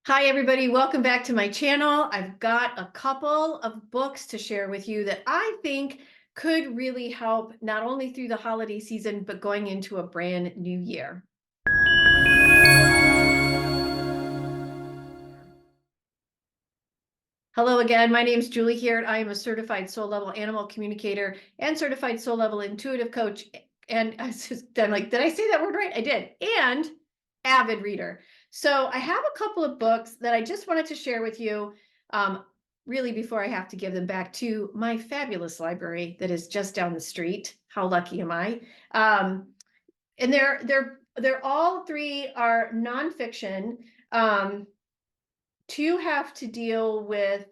Hi, everybody. Welcome back to my channel. I've got a couple of books to share with you that I think could really help not only through the holiday season, but going into a brand new year. Hello again. My name is Julie Hirt. I am a certified soul level animal communicator and certified soul level intuitive coach. And I'm like, did I say that word right? I did. And avid reader. So I have a couple of books that I just wanted to share with you. Really, before I have to give them back to my fabulous library that is just down the street. How lucky am I? And they're all three are nonfiction. Two have to deal with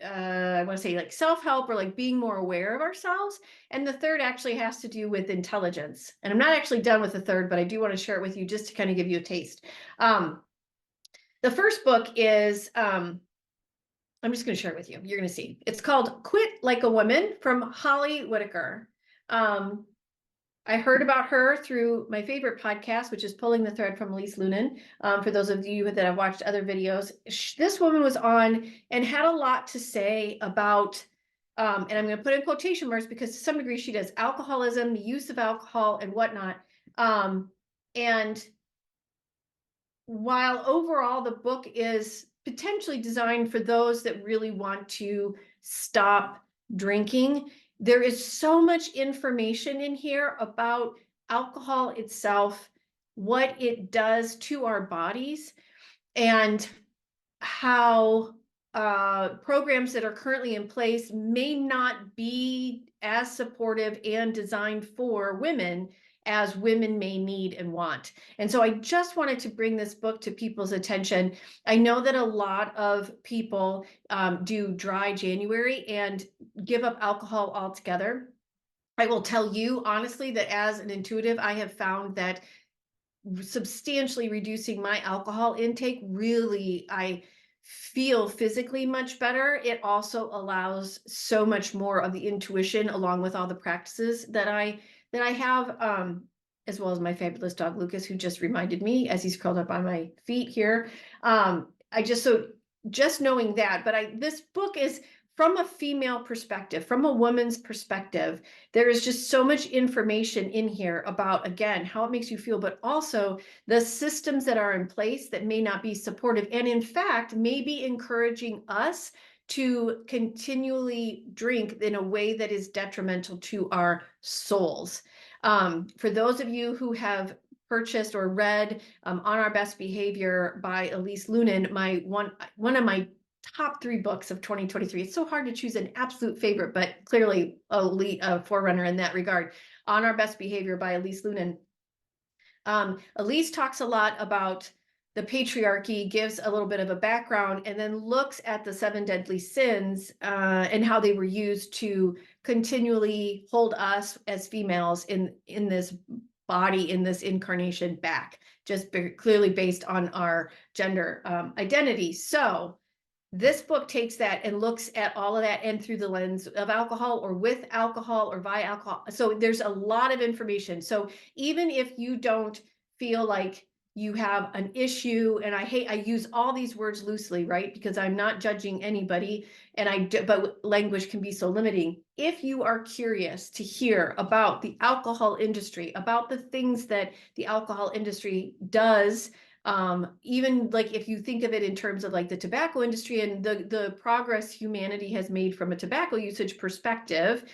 I want to say like self-help or like being more aware of ourselves. And the third actually has to do with intelligence. And I'm not actually done with the third, but I do want to share it with you just to kind of give you a taste. The first book is I'm just going to share it with you. You're going to see. It's called Quit Like a Woman from Holly Whitaker. I heard about her through my favorite podcast, which is Pulling the Thread from Elise Lunan. For those of you that have watched other videos, this woman was on and had a lot to say about, and I'm going to put in quotation marks because to some degree she does alcoholism, the use of alcohol and whatnot. And while overall the book is potentially designed for those that really want to stop drinking, there is so much information in here about alcohol itself, what it does to our bodies, and how programs that are currently in place may not be as supportive and designed for women as women may need and want. And so I just wanted to bring this book to people's attention. I know that a lot of people do dry January and give up alcohol altogether. I will tell you honestly that as an intuitive, I have found that substantially reducing my alcohol intake, really, I feel physically much better. It also allows so much more of the intuition along with all the practices that I have, as well as my fabulous dog Lucas, who just reminded me as he's curled up on my feet here. Just knowing that, but this book is from a female perspective, from a woman's perspective. There is just so much information in here about, again, how it makes you feel, but also the systems that are in place that may not be supportive, and in fact, may be encouraging us to continually drink in a way that is detrimental to our souls. For those of you who have purchased or read On Our Best Behavior by Elise Lunan, one of my top 3 books of 2023. It's so hard to choose an absolute favorite, but clearly a forerunner in that regard. On Our Best Behavior by Elise Lunan. Elise talks a lot about the patriarchy, gives a little bit of a background, and then looks at the 7 deadly sins and how they were used to continually hold us as females in this body, in this incarnation back, just clearly based on our gender identity. So this book takes that and looks at all of that and through the lens of alcohol or with alcohol or via alcohol. So there's a lot of information. So even if you don't feel like you have an issue, and I use all these words loosely, right? Because I'm not judging anybody, but language can be so limiting. If you are curious to hear about the alcohol industry, about the things that the alcohol industry does, even like if you think of it in terms of like the tobacco industry and the progress humanity has made from a tobacco usage perspective,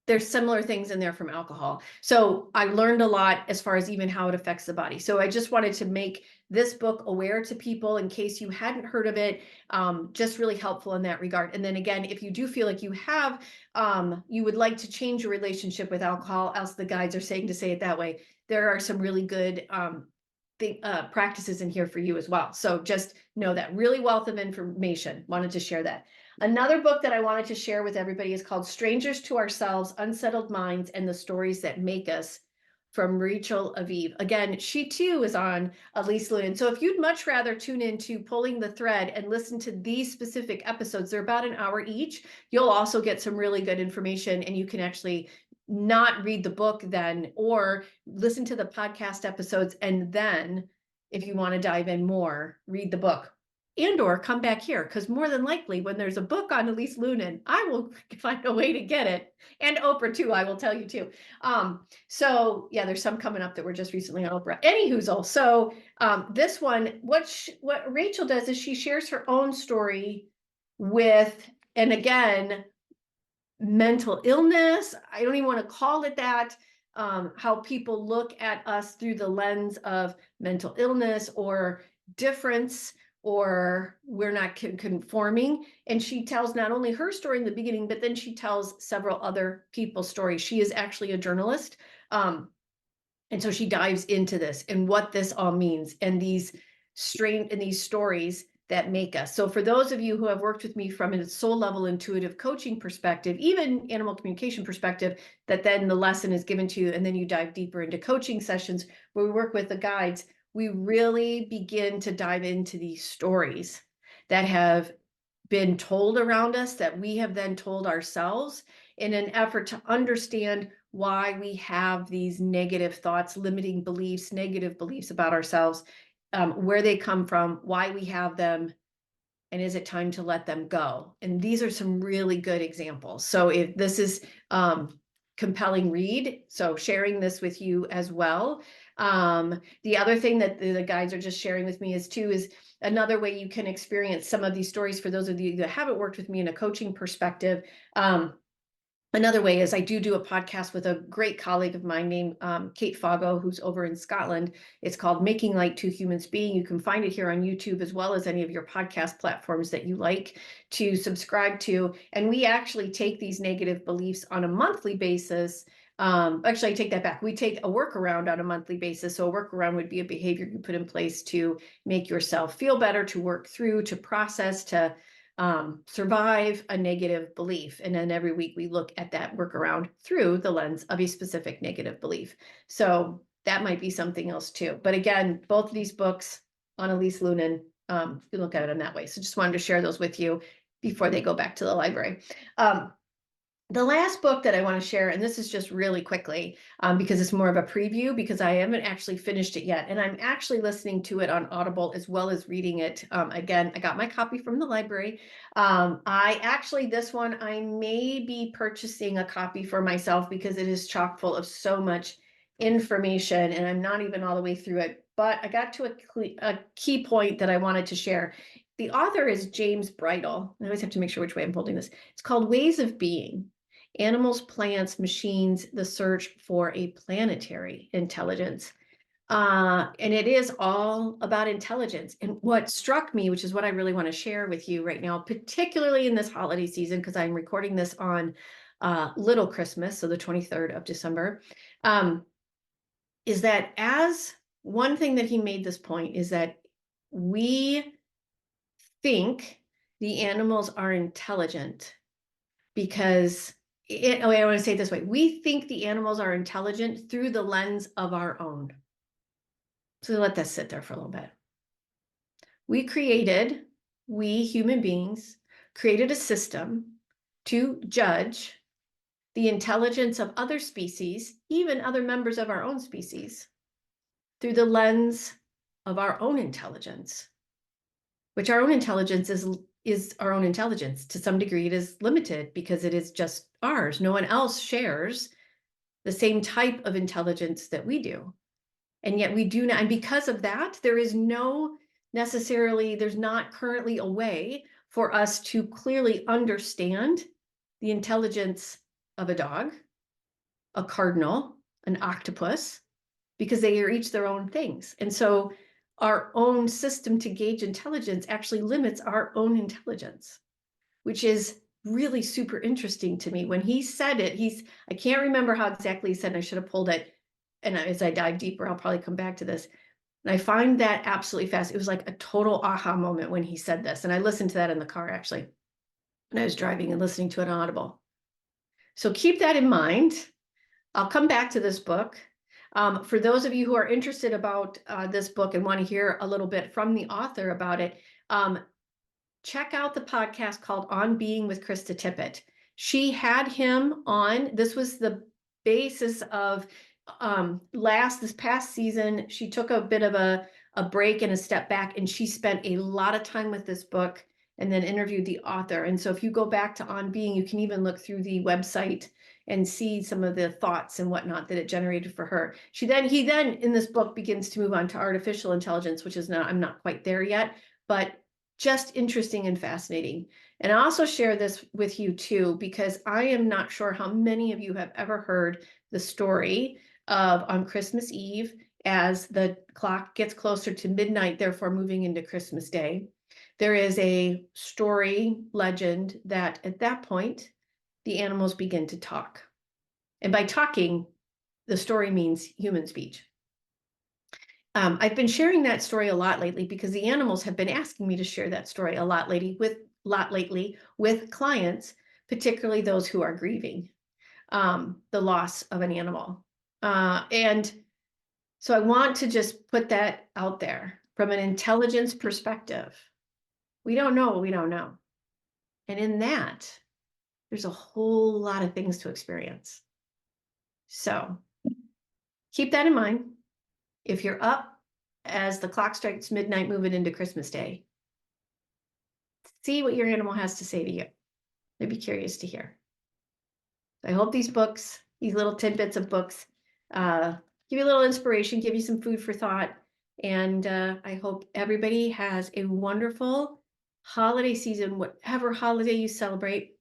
there's similar things in there from alcohol. So I learned a lot as far as even how it affects the body. So I just wanted to make this book aware to people in case you hadn't heard of it, just really helpful in that regard. And then again, if you do feel like you have, you would like to change your relationship with alcohol, else the guides are saying to say it that way, there are some really good practices in here for you as well. So just know that. Really wealth of information. Wanted to share that. Another book that I wanted to share with everybody is called Strangers to Ourselves, Unsettled Minds and the Stories That Make Us, from Rachel Aviv. Again, she too is on Elise Lunan. So if you'd much rather tune into Pulling the Thread and listen to these specific episodes, they're about an hour each, you'll also get some really good information, and you can actually not read the book then, or listen to the podcast episodes and then if you want to dive in more, read the book. And or come back here, because more than likely when there's a book on Elise Lunan, I will find a way to get it. And Oprah too, I will tell you too. So yeah, there's some coming up that were just recently on Oprah. Anyhoozle, so this one, what Rachel does is she shares her own story with, and again, mental illness. I don't even want to call it that. How people look at us through the lens of mental illness or difference, or we're not conforming. And she tells not only her story in the beginning, but then she tells several other people's stories. She is actually a journalist. And so she dives into this and what this all means and these stories that make us. So for those of you who have worked with me from a soul level intuitive coaching perspective, even animal communication perspective, that then the lesson is given to you, and then you dive deeper into coaching sessions where we work with the guides, we really begin to dive into these stories that have been told around us, that we have then told ourselves, in an effort to understand why we have these negative thoughts, limiting beliefs, negative beliefs about ourselves, where they come from, why we have them, and is it time to let them go? And these are some really good examples. So if this is compelling read, so sharing this with you as well. The other thing that the guides are just sharing with me is another way you can experience some of these stories for those of you that haven't worked with me in a coaching perspective. Another way is I do a podcast with a great colleague of mine named Kate Foggo, who's over in Scotland. It's called Making Light to Humans Being. You can find it here on YouTube, as well as any of your podcast platforms that you like to subscribe to. And we actually take these negative beliefs on a monthly basis. Actually, I take that back. We take a workaround on a monthly basis. So a workaround would be a behavior you put in place to make yourself feel better, to work through, to process, to survive a negative belief. And then every week we look at that workaround through the lens of a specific negative belief. So that might be something else too. But again, both of these books on Elise Lunan, you look at it in that way. So just wanted to share those with you before they go back to the library. The last book that I want to share, and this is just really quickly, because it's more of a preview, because I haven't actually finished it yet. And I'm actually listening to it on Audible as well as reading it. Again, I got my copy from the library. This one, I may be purchasing a copy for myself because it is chock full of so much information and I'm not even all the way through it. But I got to a key point that I wanted to share. The author is James Bridle. I always have to make sure which way I'm holding this. It's called Ways of Being. Animals, Plants, Machines, the Search for a Planetary Intelligence. And it is all about intelligence. And what struck me, which is what I really want to share with you right now, particularly in this holiday season, because I'm recording this on Little Christmas, so the 23rd of December, is that as one thing that he made this point is that we think the animals are intelligent because I want to say it this way. We think the animals are intelligent through the lens of our own. So let that sit there for a little bit. We human beings, created a system to judge the intelligence of other species, even other members of our own species, through the lens of our own intelligence, which our own intelligence is our own intelligence. To some degree, it is limited because it is just ours. No one else shares the same type of intelligence that we do. And yet we do not. And because of that, there's not currently a way for us to clearly understand the intelligence of a dog, a cardinal, an octopus, because they are each their own things. And so our own system to gauge intelligence actually limits our own intelligence, which is really super interesting to me. When he said it, I can't remember how exactly he said, and I should have pulled it. And as I dive deeper, I'll probably come back to this. And I find that absolutely fascinating. It was like a total aha moment when he said this. And I listened to that in the car, actually, when I was driving and listening to it on Audible. So keep that in mind. I'll come back to this book. For those of you who are interested about this book and want to hear a little bit from the author about it, check out the podcast called On Being with Krista Tippett. She had him on. This was the basis of this past season. She took a bit of a a break and a step back. And she spent a lot of time with this book and then interviewed the author. And so if you go back to On Being, you can even look through the website and see some of the thoughts and whatnot that it generated for her. He then in this book begins to move on to artificial intelligence, which is I'm not quite there yet, but just interesting and fascinating. And I also share this with you too, because I am not sure how many of you have ever heard the story of on Christmas Eve, as the clock gets closer to midnight, therefore moving into Christmas Day. There is a story legend that at that point, the animals begin to talk. And by talking, the story means human speech. I've been sharing that story a lot lately because the animals have been asking me to share that story a lot lately with clients, particularly those who are grieving the loss of an animal. And so I want to just put that out there from an intelligence perspective. We don't know what we don't know. And in that, there's a whole lot of things to experience. So keep that in mind. If you're up as the clock strikes midnight, moving into Christmas Day, see what your animal has to say to you. I'd be curious to hear. I hope these books, these little tidbits of books, give you a little inspiration, give you some food for thought. And I hope everybody has a wonderful holiday season, whatever holiday you celebrate.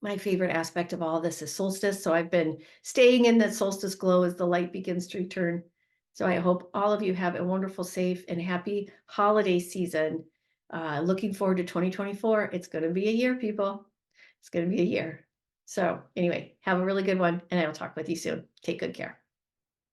My favorite aspect of all of this is solstice. So I've been staying in that solstice glow as the light begins to return. So I hope all of you have a wonderful, safe, and happy holiday season. Looking forward to 2024. It's going to be a year, people. It's going to be a year. So anyway, have a really good one, and I will talk with you soon. Take good care.